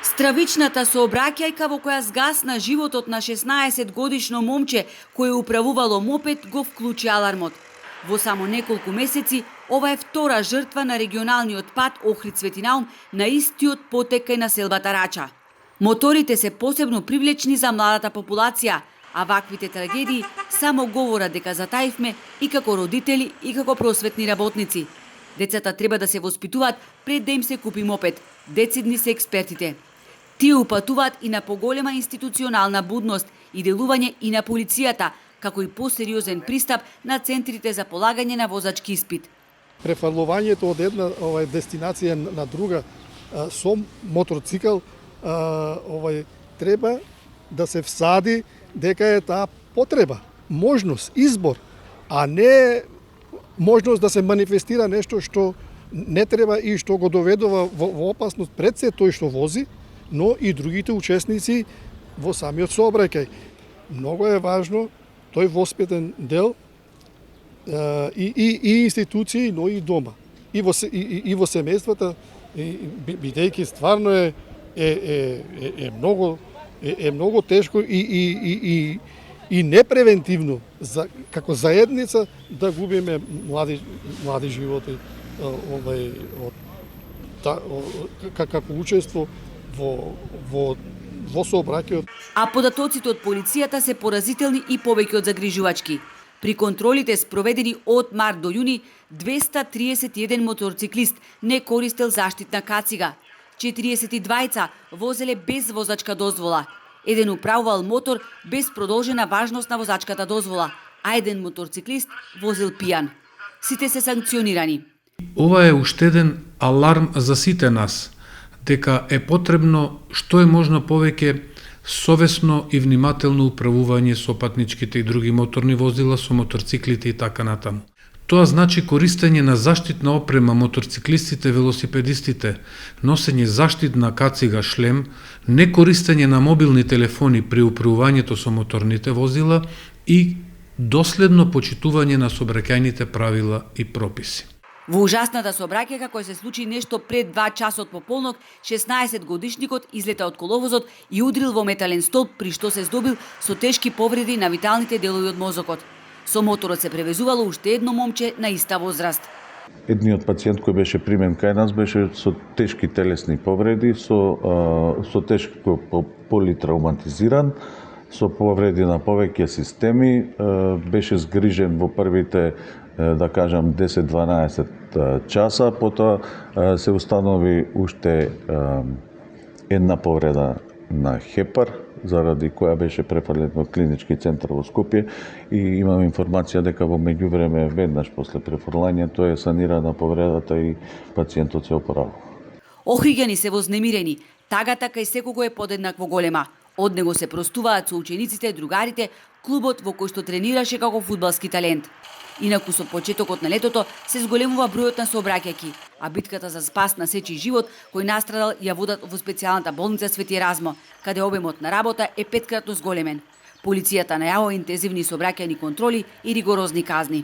Стравичната сообраќајка во која згасна животот на 16-годишно момче кое управувало мопед го вклучи алармот. Во само неколку месеци ова е втора жртва на регионалниот пат Охрид-Светинаум на истиот потек кај населбата Рача. Моторите се посебно привлечни за младата популација, а ваквите трагедии само говорат дека затаивме и како родители и како просветни работници. Децата треба да се воспитуваат пред да им се купи мопед. Децидни се експертите. Тие упатуваат и на поголема институционална будност и делување и на полицијата, како и посериозен пристап на центрите за полагање на возачки испит. Префрлувањето од една дестинација на друга со моторцикл треба да се всади дека е таа потреба, можност, избор, а не можност да се манифестира нешто што не треба и што го доведува во опасност пред се тој што вози, но и другите учесници во самиот сообраќај. Многу е важно тој воспитен дел и институции, но и дома. И во семејствата, бидејќи стварно е многу тешко и непревентивно како заедница да губиме млади животи како учество во сообраќајот. А податоците од полицијата се поразителни и повеќе од загрижувачки. При контролите спроведени од март до јуни, 231 моторциклист не користел заштитна кацига. 42 возеле без возачка дозвола. Еден управувал мотор без продолжена важност на возачката дозвола, а еден моторциклист возел пијан. Сите се санкционирани. Ова е уште еден аларм за сите нас, дека е потребно што е можно повеќе совесно и внимателно управување со патничките и други моторни возила, со моторциклите и така натаму. Тоа значи користење на заштитна опрема моторциклистите, велосипедистите, носење заштитна кацига, шлем, не користење на мобилни телефони при управувањето со моторните возила и доследно почитување на сообраќајните правила и прописи. Во ужасната сообраќајка која се случи нешто пред 2 часот пополнок, 16-годишникот излета од коловозот и удрил во метален столб, при што се здобил со тешки повреди на виталните делови од мозокот. Со моторот се превезувало уште едно момче на иста возраст. Едниот пациент кој беше примен кај нас беше со тешки телесни повреди, со тешко политравматизиран, со повреди на повеќе системи, беше згрижен во првите, да кажам, 10-12 часа, потоа се установи уште една повреда на хепар, заради која беше префрлен во клинички центар во Скопје и имам информација дека во меѓувреме веднаш после префрлањето е санирана повредата и пациентот се опоравува. Охриѓани се вознемирени, тагата кај секого е подеднакво голема. Од него се простуваат со учениците, другарите, клубот во кој што тренираше како фудбалски талент. Инаку со почетокот на летото се зголемува бројот на сообраќајки, а битката за спас на сечи живот кој настрадал ја водат во специјалната болница Свети Еразмо, каде обемот на работа е 5-кратно зголемен. Полицијата најавува интензивни сообраќајни контроли и ригорозни казни.